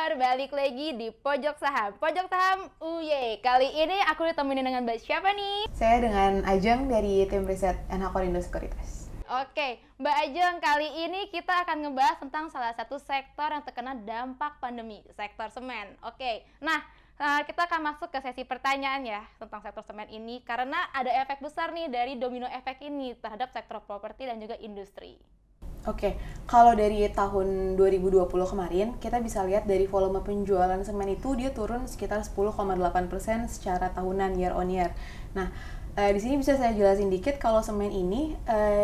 kabar? Balik lagi di Pojok Saham. Pojok Saham, kali ini aku ditemenin dengan Mbak siapa nih? Saya dengan Ajeng dari tim riset NH Korindo Sekuritas. Oke, Mbak Ajeng, kali ini kita akan ngebahas tentang salah satu sektor yang terkena dampak pandemi, sektor semen. Oke, kita akan masuk ke sesi pertanyaan ya tentang sektor semen ini karena ada efek besar nih dari domino efek ini terhadap sektor properti dan juga industri. Oke, kalau dari tahun 2020 kemarin, kita bisa lihat dari volume penjualan semen itu dia turun sekitar 10,8% secara tahunan year on year. Nah, di sini bisa saya jelasin dikit kalau semen ini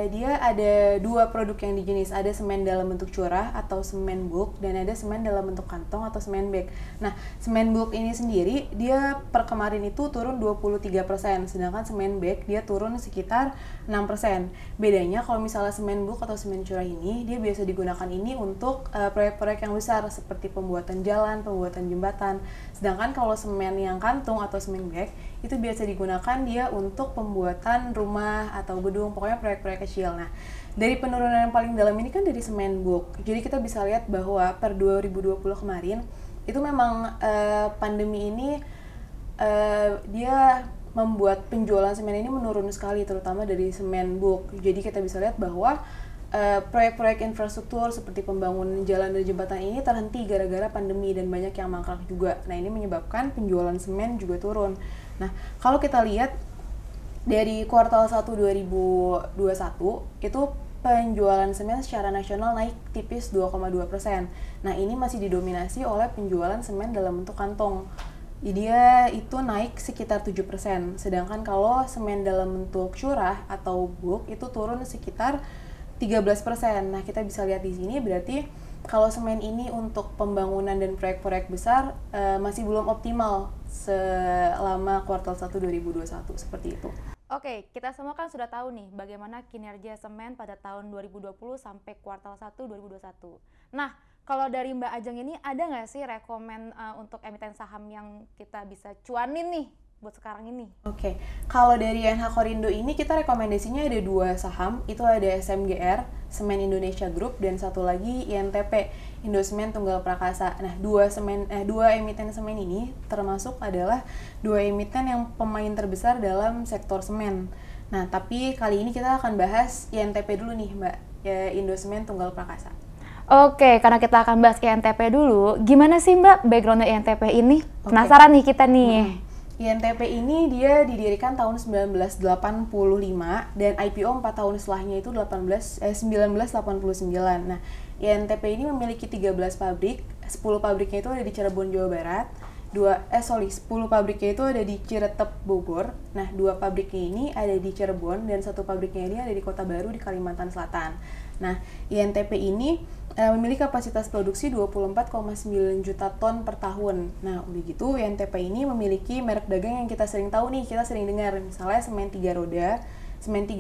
dia ada dua produk yang dijenis, ada semen dalam bentuk curah atau semen bulk dan ada semen dalam bentuk kantong atau semen bag. Nah, semen bulk ini sendiri dia per kemarin itu turun 23%, sedangkan semen bag dia turun sekitar 6%. Bedanya kalau misalnya semen bulk atau semen curah ini dia biasa digunakan ini untuk proyek-proyek yang besar seperti pembuatan jalan, pembuatan jembatan. Sedangkan kalau semen yang kantung atau semen bag itu biasa digunakan dia untuk pembuatan rumah atau gedung, pokoknya proyek-proyek kecil. Nah, dari penurunan yang paling dalam ini kan dari semen bulk. Jadi kita bisa lihat bahwa per 2020 kemarin itu memang pandemi ini dia membuat penjualan semen ini menurun sekali, terutama dari semen bulk. Jadi kita bisa lihat bahwa proyek-proyek infrastruktur seperti pembangunan jalan dan jembatan ini terhenti gara-gara pandemi dan banyak yang mangkrak juga. Nah, ini menyebabkan penjualan semen juga turun. Nah, kalau kita lihat dari kuartal 1 2021 itu penjualan semen secara nasional naik tipis 2,2%. Nah, ini masih didominasi oleh penjualan semen dalam bentuk kantong. Dia itu naik sekitar 7%. Sedangkan kalau semen dalam bentuk curah atau bulk itu turun sekitar 13%. Nah, kita bisa lihat di sini berarti kalau semen ini untuk pembangunan dan proyek-proyek besar masih belum optimal selama kuartal 1 2021 seperti itu. Oke, kita semua kan sudah tahu nih bagaimana kinerja semen pada tahun 2020 sampai kuartal 1 2021. Nah, kalau dari Mbak Ajeng ini ada nggak sih rekomen untuk emiten saham yang kita bisa cuanin nih buat sekarang ini? Oke, kalau dari NH Korindo ini kita rekomendasinya ada dua saham, itu ada SMGR, Semen Indonesia Group, dan satu lagi INTP, Indosemen Tunggal Prakasa. Nah, dua emiten semen ini termasuk adalah dua emiten yang pemain terbesar dalam sektor semen. Nah, tapi kali ini kita akan bahas INTP dulu nih, Mbak, ya, Indosemen Tunggal Prakasa. Oke, karena kita akan bahas INTP dulu, gimana sih Mbak background INTP ini? Penasaran nih kita nih. INTP ini dia didirikan tahun 1985 dan IPO 4 tahun setelahnya itu 1989. Nah, INTP ini memiliki 13 pabrik, 10 pabriknya itu ada di Cirebon, Jawa Barat. 10 pabriknya itu ada di Ciretep, Bogor. Nah, 2 pabriknya ini ada di Cirebon dan 1 pabriknya ini ada di Kota Baru di Kalimantan Selatan. Nah, INTP ini memiliki kapasitas produksi 24,9 juta ton per tahun. Nah, udah gitu INTP ini memiliki merek dagang yang kita sering tahu nih, kita sering dengar. Misalnya semen 3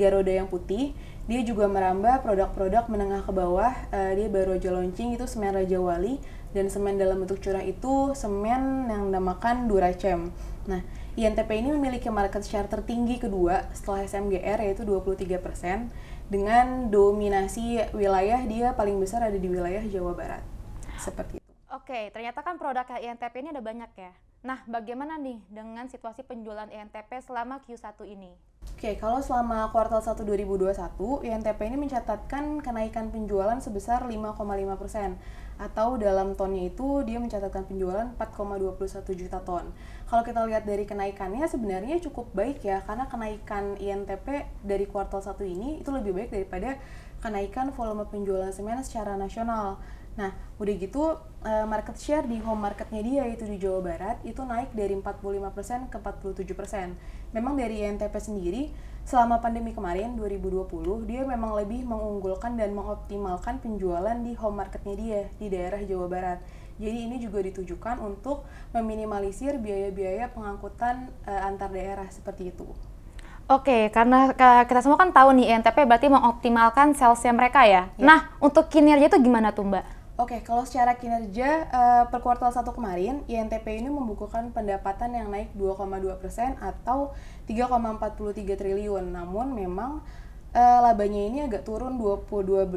roda yang putih. Dia juga merambah produk-produk menengah ke bawah. Dia baru aja launching itu semen Raja Wali, dan semen dalam bentuk curah itu semen yang dinamakan Duracem. Nah, INTP ini memiliki market share tertinggi kedua setelah SMGR yaitu 23%. Dengan dominasi wilayah dia paling besar ada di wilayah Jawa Barat. Seperti itu. Oke, ternyata kan produk INTP ini ada banyak ya. Nah, bagaimana nih dengan situasi penjualan INTP selama Q1 ini? Oke, kalau selama kuartal 1 2021, INTP ini mencatatkan kenaikan penjualan sebesar 5,5%. Atau dalam tonnya itu dia mencatatkan penjualan 4,21 juta ton. Kalau kita lihat dari kenaikannya sebenarnya cukup baik ya, karena kenaikan INTP dari kuartal 1 ini itu lebih baik daripada kenaikan volume penjualan semen secara nasional. Nah, udah gitu market share di home marketnya dia yaitu di Jawa Barat itu naik dari 45% ke 47%. Memang dari INTP sendiri selama pandemi kemarin 2020 dia memang lebih mengunggulkan dan mengoptimalkan penjualan di home marketnya dia di daerah Jawa Barat. Jadi ini juga ditujukan untuk meminimalisir biaya-biaya pengangkutan antar daerah seperti itu. Oke, karena kita semua kan tahu nih INTP berarti mengoptimalkan salesnya mereka ya. Nah, untuk kinerja itu gimana tuh Mbak? Oke, kalau secara kinerja per kuartal 1 kemarin, INTP ini membukukan pendapatan yang naik 2,2% atau 3,43 triliun. Namun memang labanya ini agak turun 12,3%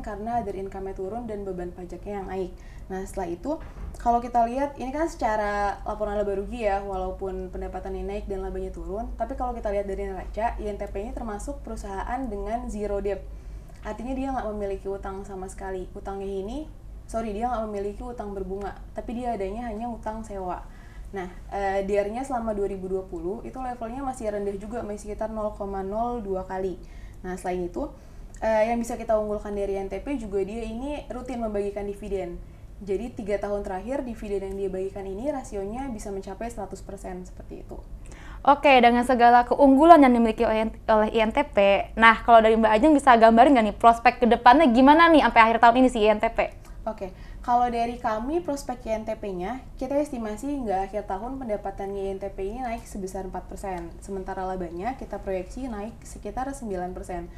karena other income-nya turun dan beban pajaknya yang naik. Nah, setelah itu kalau kita lihat ini kan secara laporan laba rugi ya, walaupun pendapatannya naik dan labanya turun, tapi kalau kita lihat dari neraca, INTP ini termasuk perusahaan dengan zero debt. Artinya dia nggak memiliki utang sama sekali. Dia nggak memiliki utang berbunga, tapi dia adanya hanya utang sewa. Nah, DIR-nya selama 2020 itu levelnya masih rendah juga, masih sekitar 0,02 kali. Nah, selain itu, yang bisa kita unggulkan dari NTP juga dia ini rutin membagikan dividen. Jadi 3 tahun terakhir dividen yang dia bagikan ini rasionya bisa mencapai 100% seperti itu. Oke, dengan segala keunggulan yang dimiliki oleh INTP, nah kalau dari Mbak Ajeng bisa gambarin nggak nih prospek kedepannya gimana nih sampai akhir tahun ini sih INTP? Oke, kalau dari kami prospek INTP-nya, kita estimasi hingga akhir tahun pendapatan INTP ini naik sebesar 4%. Sementara labanya kita proyeksi naik sekitar 9%.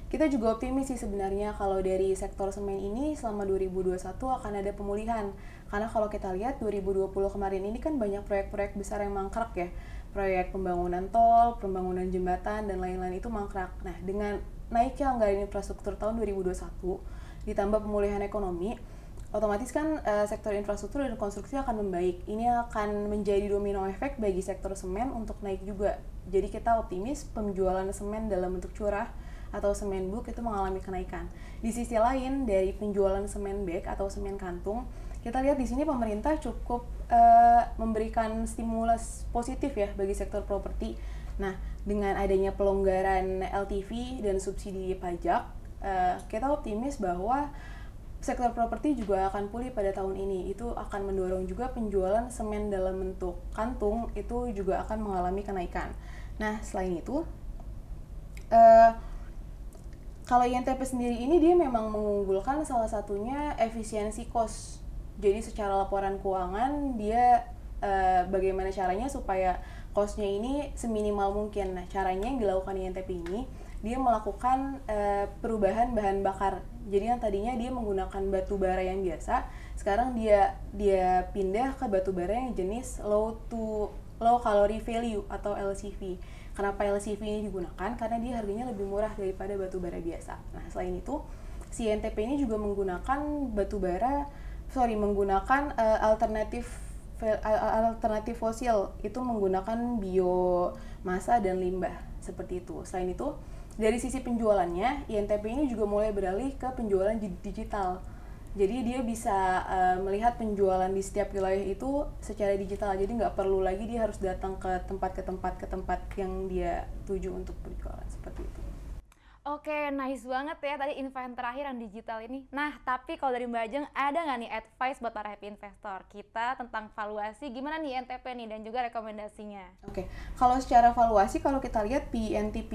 Kita juga optimis sih sebenarnya kalau dari sektor semen ini selama 2021 akan ada pemulihan. Karena kalau kita lihat 2020 kemarin ini kan banyak proyek-proyek besar yang mangkrak ya. Proyek pembangunan tol, pembangunan jembatan, dan lain-lain itu mangkrak. Nah, dengan naiknya anggaran infrastruktur tahun 2021, ditambah pemulihan ekonomi, otomatis kan sektor infrastruktur dan konstruksi akan membaik. Ini akan menjadi domino efek bagi sektor semen untuk naik juga. Jadi kita optimis penjualan semen dalam bentuk curah atau semen bulk itu mengalami kenaikan. Di sisi lain, dari penjualan semen bag atau semen kantung, kita lihat di sini pemerintah cukup memberikan stimulus positif ya bagi sektor properti. Nah, dengan adanya pelonggaran LTV dan subsidi pajak, kita optimis bahwa sektor properti juga akan pulih pada tahun ini. Itu akan mendorong juga penjualan semen dalam bentuk kantung itu juga akan mengalami kenaikan. Nah, selain itu, kalau INTP sendiri ini dia memang mengunggulkan salah satunya efisiensi cost. Jadi secara laporan keuangan dia bagaimana caranya supaya cost-nya ini seminimal mungkin. Nah, caranya yang dilakukan INTP ini dia melakukan perubahan bahan bakar. Jadi yang tadinya dia menggunakan batu bara yang biasa, sekarang dia pindah ke batu bara yang jenis low calorie value atau LCV. Kenapa LCV ini digunakan? Karena dia harganya lebih murah daripada batu bara biasa. Nah, selain itu, si INTP ini juga menggunakan alternatif fosil, itu menggunakan biomasa dan limbah seperti itu. Selain itu, dari sisi penjualannya, INTP ini juga mulai beralih ke penjualan digital. Jadi dia bisa melihat penjualan di setiap wilayah itu secara digital. Jadi nggak perlu lagi dia harus datang ke tempat yang dia tuju untuk berjualan seperti itu. Oke, nice banget ya tadi info yang terakhir yang digital ini. Nah, tapi kalau dari Mbak Ajeng ada nggak nih advice buat para happy investor kita tentang valuasi gimana nih INTP nih dan juga rekomendasinya? Oke, kalau secara valuasi kalau kita lihat INTP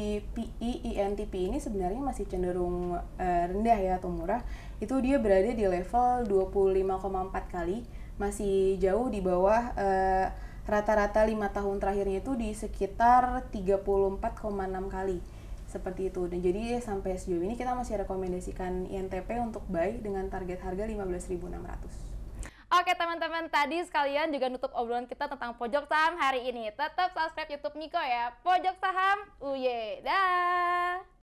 ini sebenarnya masih cenderung rendah ya atau murah. Itu dia berada di level 25,4 kali, masih jauh di bawah rata-rata 5 tahun terakhirnya itu di sekitar 34,6 kali. Seperti itu. Dan jadi sampai sejauh ini kita masih rekomendasikan INTP untuk buy dengan target harga 15.600. Oke teman-teman, tadi sekalian juga nutup obrolan kita tentang pojok saham hari ini. Tetap subscribe YouTube Miko ya. Pojok saham, uye, dah.